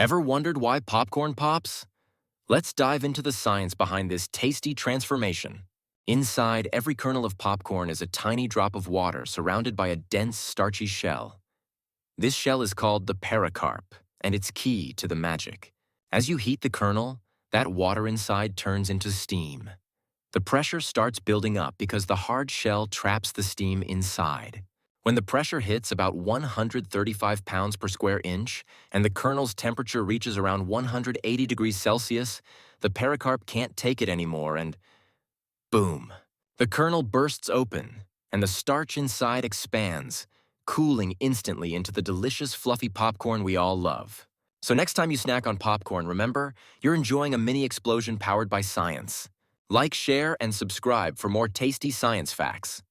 Ever wondered why popcorn pops? Let's dive into the science behind this tasty transformation. Inside every kernel of popcorn is a tiny drop of water surrounded by a dense, starchy shell. This shell is called the pericarp, and it's key to the magic. As you heat the kernel, that water inside turns into steam. The pressure starts building up because the hard shell traps the steam inside. When the pressure hits about 135 pounds per square inch and the kernel's temperature reaches around 180 degrees Celsius, the pericarp can't take it anymore and boom! The kernel bursts open and the starch inside expands, cooling instantly into the delicious fluffy popcorn we all love. So next time you snack on popcorn, remember, you're enjoying a mini explosion powered by science. Like, share, and subscribe for more tasty science facts.